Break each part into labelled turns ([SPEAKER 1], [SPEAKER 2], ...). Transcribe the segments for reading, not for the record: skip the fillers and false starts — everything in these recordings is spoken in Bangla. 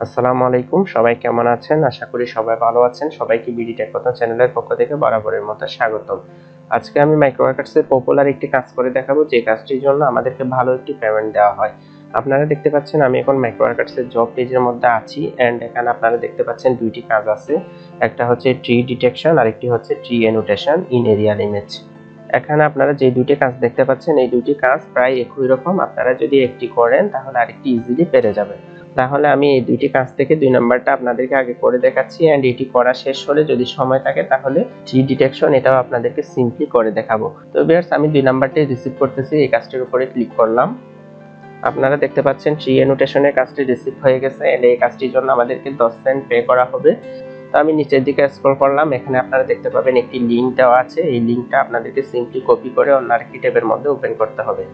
[SPEAKER 1] আসসালামু আলাইকুম, সবাই কেমন আছেন? আশা করি সবাই ভালো আছেন। সবাইকে বিডি টেক কথা চ্যানেলের পক্ষ থেকে বরাবরের মতো স্বাগতম। আজকে আমি মাইক্রোওয়ার্কার্সের পপুলার একটি কাজ করে দেখাবো, যে কাজটির জন্য আমাদেরকে ভালো একটি পেমেন্ট দেওয়া হয়। আপনারা দেখতে পাচ্ছেন আমি এখন মাইক্রোওয়ার্কার্সের জব পেজের মধ্যে আছি এন্ড এখানে আপনারা দেখতে পাচ্ছেন দুইটি কাজ আছে। একটা হচ্ছে ট্রি ডিটেকশন আর একটি হচ্ছে tree annotation in aerial image. এখানে আপনারা যে দুইটি কাজ দেখতে পাচ্ছেন এই দুইটি কাজ প্রায় একই রকম। আপনারা যদি একটি করেন তাহলে আরেকটি ইজিলি পেরে যাবেন। তাহলে আমি এই দুইটি কাজ থেকে 2 নাম্বারটা আপনাদেরকে আগে করে দেখাচ্ছি এন্ড এটি করা শেষ হলে যদি সময় থাকে তাহলে ট্রি ডিটেকশন এটাও আপনাদেরকে সিম্পলি করে দেখাবো। তো ভিউয়ার্স, আমি 2 নাম্বারটি রিসিভ করতেছি, এই কাজটির উপরে ক্লিক করলাম। আপনারা দেখতে পাচ্ছেন ট্রি অ্যানোটেশনের কাজটি রিসিভ হয়ে গেছে এন্ড এই কাজটির জন্য আমাদেরকে 10 সেন্ট পে করা হবে। তো আমি নিচের দিকে স্ক্রল করলাম, এখানে আপনারা দেখতে পাবেন একটি লিংক দেওয়া আছে। এই লিংকটা আপনাদেরকে সিম্পলি কপি করে অন্য আরেকটি ট্যাবের মধ্যে ওপেন করতে হবে।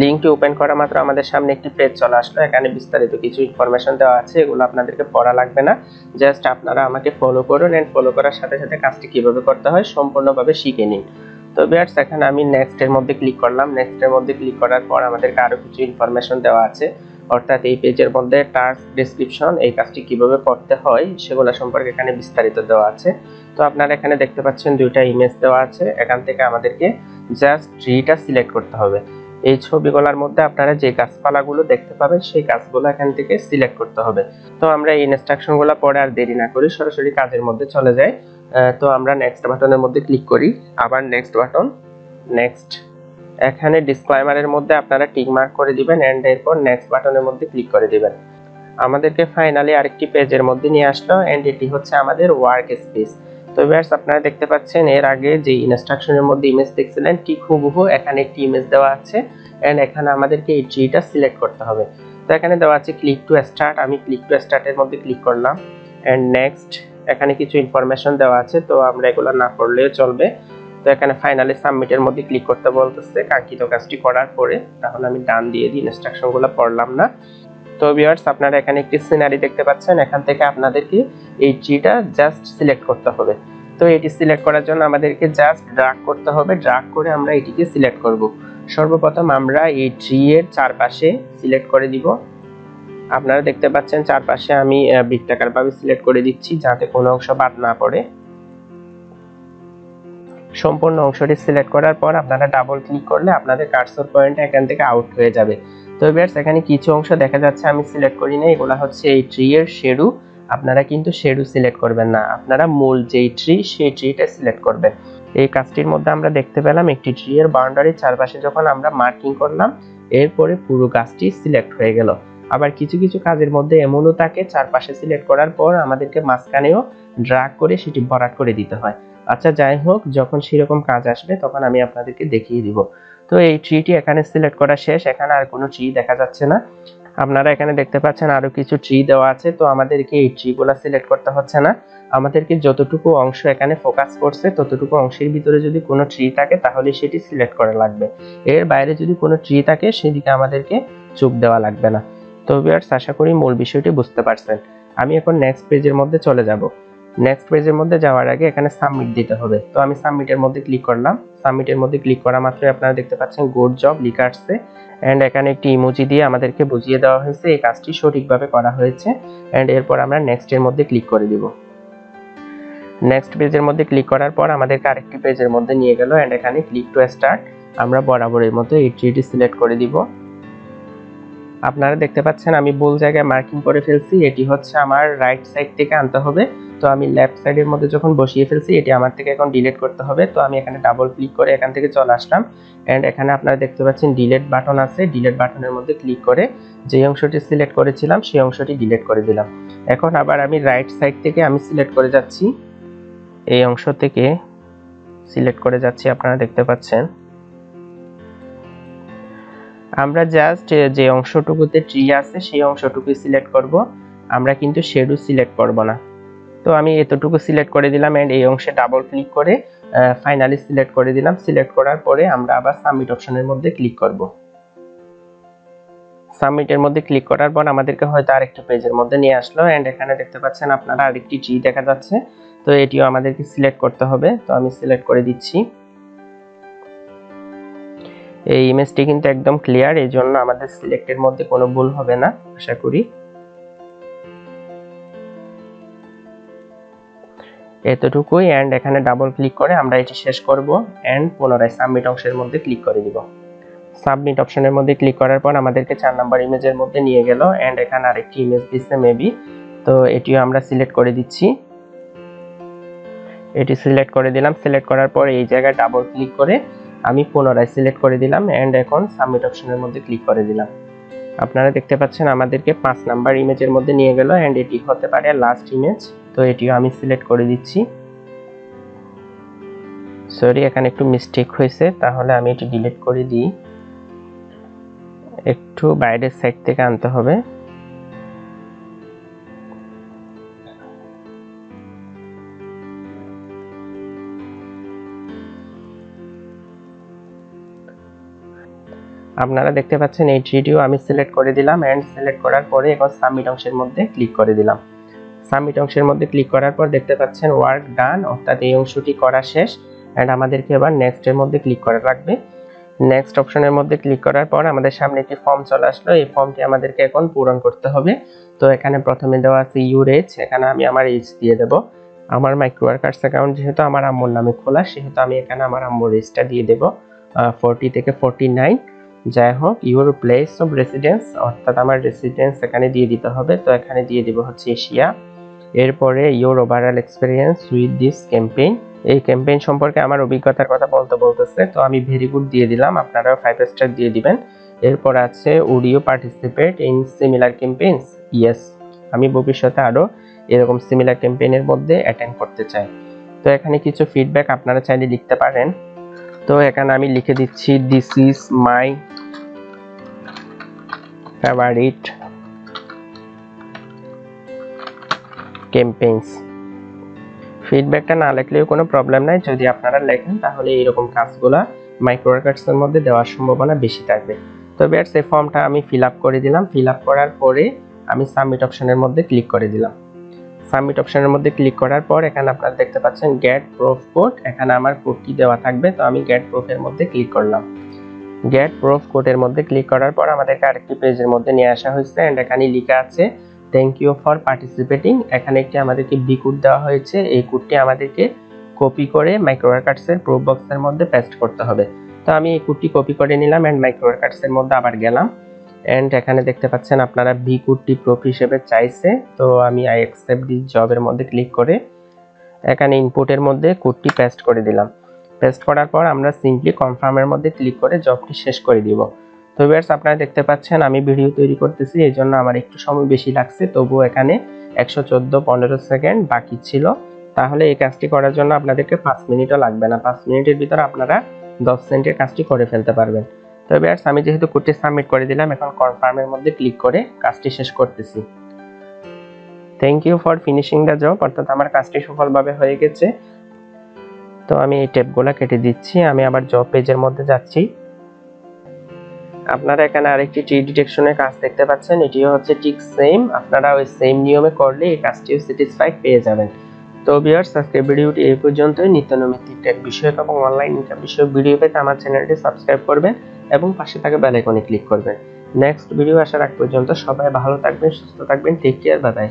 [SPEAKER 1] লিংকটি ওপেন করা মাত্র আমাদের সামনে একটি পেজ চলে আসলো। এখানে বিস্তারিত কিছু ইনফরমেশন দেওয়া আছে, এগুলো আপনাদেরকে পড়া লাগবে না। জাস্ট আপনারা আমাকে ফলো করুন এন্ড ফলো করার সাথে সাথে কাজটি কিভাবে করতে হয় সম্পূর্ণভাবে শিখে নিন। তো ভিউয়ার্স, এখানে আমি নেক্সট এর মধ্যে ক্লিক করলাম। নেক্সট এর মধ্যে ক্লিক করার পর আমাদেরকে আরো কিছু ইনফরমেশন দেওয়া আছে, অর্থাৎ এই পেজের মধ্যে টাস্ক ডেসক্রিপশন, এই কাজটি কিভাবে করতে হয় সেগুলো সম্পর্কে এখানে বিস্তারিত দেওয়া আছে। তো আপনারা এখানে দেখতে পাচ্ছেন দুইটা ইমেজ দেওয়া আছে। এখান থেকে আমাদেরকে জাস্ট ট্রিটা সিলেক্ট করতে হবে। এই ছবিগুলোর মধ্যে আপনারা যে গাছপালাগুলো দেখতে পাবেন সেই গাছগুলো এখান থেকে সিলেক্ট করতে হবে। তো আমরা এই ইনস্ট্রাকশনগুলো পড়ে আর দেরি না করি সরাসরি কাজের মধ্যে চলে যাই। তো আমরা নেক্সট বাটনের মধ্যে ক্লিক করি, আবার নেক্সট বাটন, নেক্সট। এখানে ডিসক্লেমারের মধ্যে আপনারা টিক মার্ক করে দিবেন এন্ড এরপর নেক্সট বাটনের মধ্যে ক্লিক করে দিবেন। আমাদেরকে ফাইনালি আরেকটি পেজের মধ্যে নিয়ে আসলো এন্ড এটি হচ্ছে আমাদের ওয়ার্ক স্পেস। তো ভিউয়ার্স, আপনারা দেখতে পাচ্ছেন এর আগে যে ইনস্ট্রাকশনের মধ্যে ইমেজ দেখছিলেন ঠিক হুবহু এখানে একটি ইমেজ দেওয়া আছে এন্ড এখানে আমাদেরকে এই ট্রিটা সিলেক্ট করতে হবে। তো এখানে দেওয়া আছে ক্লিক টু স্টার্ট, আমি ক্লিক টু স্টার্টের মধ্যে ক্লিক করলাম এন্ড নেক্সট। এখানে কিছু ইনফরমেশন দেওয়া আছে, তো আমরা এগুলো না পড়লেও চলবে। তো এখানে ফাইনালি সাবমিটের মধ্যে ক্লিক করতে বলতেছে কাঙ্ক্ষিত কাজটি করার পরে। তাহলে আমি ডান দিয়ে দিই, ইনস্ট্রাকশনগুলো পড়লাম না। তো ভিউয়ার্স, আপনারা এখানে একটি সিনারি দেখতে পাচ্ছেন, এখান থেকে আপনাদেরকে এই ট্রিটা জাস্ট সিলেক্ট করতে হবে। তো এটি সিলেক্ট করার জন্য আমাদেরকে জাস্ট ড্র্যাগ করতে হবে, ড্র্যাগ করে আমরা এটিকে সিলেক্ট করব। সর্বপ্রথম আমরা এই ট্রি এর চারপাশে সিলেক্ট করে দিব। আপনারা দেখতে পাচ্ছেন চারপাশে আমি বৃত্তাকার ভাবে সিলেক্ট করে দিচ্ছি যাতে কোনো অংশ বাদ না পড়ে। সম্পূর্ণ অংশটি সিলেক্ট করার পর আপনারা ডাবল ক্লিক করলে আপনাদের কার্সর পয়েন্ট এখান থেকে আউট হয়ে যাবে। তো ভিউয়ার্স, এখানে কিছু অংশ দেখা যাচ্ছে আমি সিলেক্ট করি না, এগুলো হচ্ছে এই ট্রি এর শেডু। আপনারা কিন্তু শেডু সিলেক্ট করবেন না, আপনারা মূল যেই ট্রি সেই ট্রিটা সিলেক্ট করবেন। এই কাজটির মধ্যে আমরা দেখতে পেলাম একটি ট্রি এর বাউন্ডারির চারপাশে যখন আমরা মার্কিং করলাম এরপরে পুরো গাছটি সিলেক্ট হয়ে গেল। আবার কিছু কিছু কাজের মধ্যে এমনও থাকে চারপাশে সিলেক্ট করার পর আমাদেরকে মাঝখানেও ড্র্যাগ করে সেটি ভরাট করে দিতে হয়। আচ্ছা, যাই হোক, যখন সেরকম কাজ আসবে তখন আমি আপনাদেরকে দেখিয়ে দিব। তো এই ট্রিটি এখানে সিলেক্ট করা শেষ, এখানে আর কোনো ট্রি দেখা যাচ্ছে না। আপনারা এখানে দেখতে পাচ্ছেন আরো কিছু ট্রি দেওয়া আছে, তো আমাদেরকে এই ট্রিগুলো সিলেক্ট করতে হচ্ছে না। আমাদেরকে যতটুকু অংশ এখানে ফোকাস করছে ততটুকু অংশের ভিতরে যদি কোনো ট্রি থাকে তাহলে সেটি সিলেক্ট করা লাগবে। এর বাইরে যদি কোনো ট্রি থাকে সেদিকে আমাদেরকে চোখ দেওয়া লাগবে না। তো ভিউয়ার্স, আশা করি মূল বিষয়টি বুঝতে পারছেন। আমি এখন নেক্সট পেজের মধ্যে চলে যাব। নেক্সট পেজের মধ্যে যাওয়ার আগে এখানে সাবমিট দিতে হবে। তো আমি সাবমিটের মধ্যে ক্লিক করলাম। সাবমিটের মধ্যে ক্লিক করা মাত্রই আপনারা দেখতে পাচ্ছেন গুড জব লেখা আসছে এন্ড এখানে একটি ইমোজি দিয়ে আমাদেরকে বুঝিয়ে দেওয়া হয়েছে এই কাজটি সঠিকভাবে করা হয়েছে। এন্ড এরপর আমরা নেক্সট এর মধ্যে ক্লিক করে দিব। নেক্সট পেজের মধ্যে ক্লিক করার পর আমাদেরকে আরেকটি পেজের মধ্যে নিয়ে গেল এন্ড এখানে ক্লিক টু স্টার্ট, আমরা বরাবরের মতো এই ট্রিটি সিলেক্ট করে দিব। আপনারা দেখতে পাচ্ছেন আমি ভুল জায়গায় মার্কিং করে ফেলছি, এটি হচ্ছে আমার রাইট সাইড থেকে আনতে হবে। তো আমি লেফট সাইডের মধ্যে যখন বসিয়ে ফেলছি এটি আমার থেকে এখন ডিলিট করতে হবে। তো আমি এখানে ডাবল ক্লিক করে এখান থেকে চলে আসলাম এন্ড এখানে আপনারা দেখতে পাচ্ছেন ডিলিট বাটন আছে। ডিলিট বাটনের মধ্যে ক্লিক করে যে অংশটি সিলেক্ট করেছিলাম সেই অংশটি ডিলিট করে দিলাম। এখন আবার আমি রাইট সাইড থেকে আমি সিলেক্ট করে যাচ্ছি, এই অংশ থেকে সিলেক্ট করে যাচ্ছি। আপনারা দেখতে পাচ্ছেন আমরা জাস্ট যে অংশটুকুতে ট্রি আছে সেই অংশটুকুই সিলেক্ট করব, আমরা কিন্তু শেডু সিলেক্ট করব না। তো আমি এতটুকু সিলেক্ট করে দিলাম এন্ড এই অংশে ডাবল ক্লিক করে ফাইনালি সিলেক্ট করে দিলাম। সিলেক্ট করার পরে আমরা আবার সাবমিট অপশনের মধ্যে ক্লিক করব। সাবমিটের মধ্যে ক্লিক করার পর আমাদেরকে হয়তো আরেকটা পেজের মধ্যে নিয়ে আসলো এন্ড এখানে দেখতে পাচ্ছেন আপনারা আরেকটি ট্রি দেখা যাচ্ছে। তো এটিও আমাদেরকে সিলেক্ট করতে হবে, তো আমি সিলেক্ট করে দিচ্ছি। এই ইমেজটি কিন্তু একদম ক্লিয়ার, এই জন্য আমাদের সিলেক্টের মধ্যে কোনো ভুল হবে না আশা করি। এতটুকুই। এন্ড এখানে ডাবল ক্লিক করে আমরা এটি শেষ করব এন্ড পুনরায় সাবমিট অংশের মধ্যে ক্লিক করে দিব। সাবমিট অপশনের মধ্যে ক্লিক করার পর আমাদেরকে 4 নাম্বার ইমেজের মধ্যে নিয়ে গেল এন্ড এখানে আরেকটি ইমেজ দিচ্ছে মেবি, তো এটিও আমরা সিলেক্ট করে দিচ্ছি। এটি সিলেক্ট করে দিলাম। সিলেক্ট করার পর এই জায়গায় ডাবল ক্লিক করে আমি পুনরায় সিলেক্ট করে দিলাম এন্ড এখন সাবমিট অপশনের মধ্যে ক্লিক করে দিলাম। আপনারা দেখতে পাচ্ছেন আমাদেরকে 5 নাম্বার ইমেজের মধ্যে নিয়ে গেল এন্ড এটি হতে পারে লাস্ট ইমেজ, তো এটিও আমি সিলেক্ট করে দিচ্ছি। সরি, এখানে একটু মিস্টেক হয়েছে, তাহলে আমি এটি ডিলিট করে দিই। একটু বাইরের সাইড থেকে আনতে হবে। আপনারা দেখতে পাচ্ছেন এই ট্রিটিও আমি সিলেক্ট করে দিলাম এন্ড সিলেক্ট করার পরে এখন সাবমিট অংশের মধ্যে ক্লিক করে দিলাম। সাবমিট অংশের মধ্যে ক্লিক করার পর দেখতে পাচ্ছেন ওয়ার্ক ডান, অর্থাৎ এই অংশটি করা শেষ এন্ড আমাদেরকে এবার নেক্সট এর মধ্যে ক্লিক করা লাগবে। নেক্সট অপশনের মধ্যে ক্লিক করার পর আমাদের সামনে একটি ফর্ম চলে আসলো। এই ফর্মটি আমাদেরকে এখন পূরণ করতে হবে। তো এখানে প্রথমে দেওয়া আছে ইউর এজ, এখানে আমি আমার এজ দিয়ে দেব। আমার মাইক্রোওয়ার্কার্স অ্যাকাউন্ট যেহেতু আমার আম্মুর নামে খোলা, সেহেতু আমি এখানে আমার আম্মুর এজটা দিয়ে দেব 40 থেকে 49। যাই হোক, ইউর প্লেস অফ রেসিডেন্স, অর্থাৎ আমার রেসিডেন্স এখানে দিয়ে দিতে হবে, তো এখানে দিয়ে দিব হচ্ছে এশিয়া। এরপরে your overall experience with this campaign, এই ক্যাম্পেইন সম্পর্কে আমার অভিজ্ঞতার কথা বলতেছে, তো আমি ভেরি গুড দিয়ে দিলাম, আপনারাও 5 স্টার দিয়ে দিবেন। এরপর আছে would you participate in similar campaigns, yes, আমি ভবিষ্যতে আরো এরকম সিমিলার ক্যাম্পেইনের মধ্যে অ্যাটেন্ড করতে চাই। তো এখানে কিছু ফিডব্যাক আপনারা চাইলে লিখতে পারেন। তো এখানে আমি লিখে দিচ্ছি this is my favourite campaigns. ফিডব্যাকটা না লিখলেও কোনো প্রবলেম নাই, যদি আপনারা লেখেন তাহলে এইরকম কাজগুলা মাইক্রোওয়ার্কার্সের মধ্যে দেওয়ার সম্ভাবনা বেশি থাকবে। তো বেয়ার্স, এই ফর্মটা আমি ফিল আপ করে দিলাম। ফিল আপ করার পরে আমি সাবমিট অপশনের মধ্যে ক্লিক করে দিলাম। সাবমিট অপশনের মধ্যে ক্লিক করার পর এখানে আপনারা দেখতে পাচ্ছেন গেট প্রুফ কোড, এখানে আমার কোডটি দেওয়া থাকবে, তো আমি গেট প্রুফের মধ্যে ক্লিক করলাম। গেট প্রুফ কোডের মধ্যে ক্লিক করার পর আমাদেরকে আরেকটি পেজের মধ্যে নিয়ে আসা হয়েছে এন্ড এখানে লেখা আছে থ্যাংক ইউ ফর পার্টিসিপেটিং। এখানে একটি আমাদেরকে বি কোড দেওয়া হয়েছে, এই কোডটি আমাদেরকে কপি করে মাইক্রোওয়ার্কার্সের প্রুফ বক্সের মধ্যে পেস্ট করতে হবে। তো আমি এই কোডটি কপি করে নিলাম এন্ড মাইক্রোওয়ার্কার্সের মধ্যে আবার গেলাম এন্ড এখানে দেখতে পাচ্ছেন আপনারা বি কোডটি প্রুফ হিসেবে চাইছে, তো আমি আই অ্যাকসেপ্ট দিস জবের মধ্যে ক্লিক করে এখানে ইনপুটের মধ্যে কোডটি পেস্ট করে দিলাম। পেস্ট করার পর আমরা সিম্পলি কনফার্মের মধ্যে ক্লিক করে জবটি শেষ করে দিব। তো ভিউয়ার্স, আপনারা দেখতে পাচ্ছেন আমি ভিডিও তৈরি করতেছি, এই জন্য আমার একটু সময় বেশি লাগছে, তবুও এখানে 114-15 সেকেন্ড বাকি ছিল। তাহলে এই কাজটি করার জন্য আপনাদেরকে 5 মিনিটও লাগবে না, 5 মিনিটের ভিতর আপনারা 10 সেন্টের কাজটি করে ফেলতে পারবেন। তো ভিউয়ার্স, আমি যেহেতু কোডটি সাবমিট করে দিলাম, এখন কনফার্মের মধ্যে ক্লিক করে কাজটি শেষ করতেছি। Thank you for finishing the job, অর্থাৎ আমার কাজটি সফলভাবে হয়ে গেছে। তো আমি এই ট্যাবগুলো কেটে দিচ্ছি, আমি আবার জব পেজের মধ্যে যাচ্ছি। আপনারা এখানে আরেকটি ট্রি ডিটেকশনের কাজ দেখতে পাচ্ছেন, এটিও হচ্ছে ঠিক সেম, আপনারা ওই সেম নিয়মে করলে এই কাজটিও স্যাটিসফাইড পেয়ে যাবেন। তো ভিউয়ার্স, আজকের ভিডিওটি এই পর্যন্তই। নিত্য নৈমিত্তিক টেক বিষয়ক এবং অনলাইন ইনকাম বিষয়ক ভিডিও পেতে আমার চ্যানেলটি সাবস্ক্রাইব করবেন এবং পাশে থাকা বেল আইকনে ক্লিক করবেন। নেক্সট ভিডিও আসার আগ পর্যন্ত সবাই ভালো থাকবেন, সুস্থ থাকবেন, টেক কেয়ার, বাই বাই।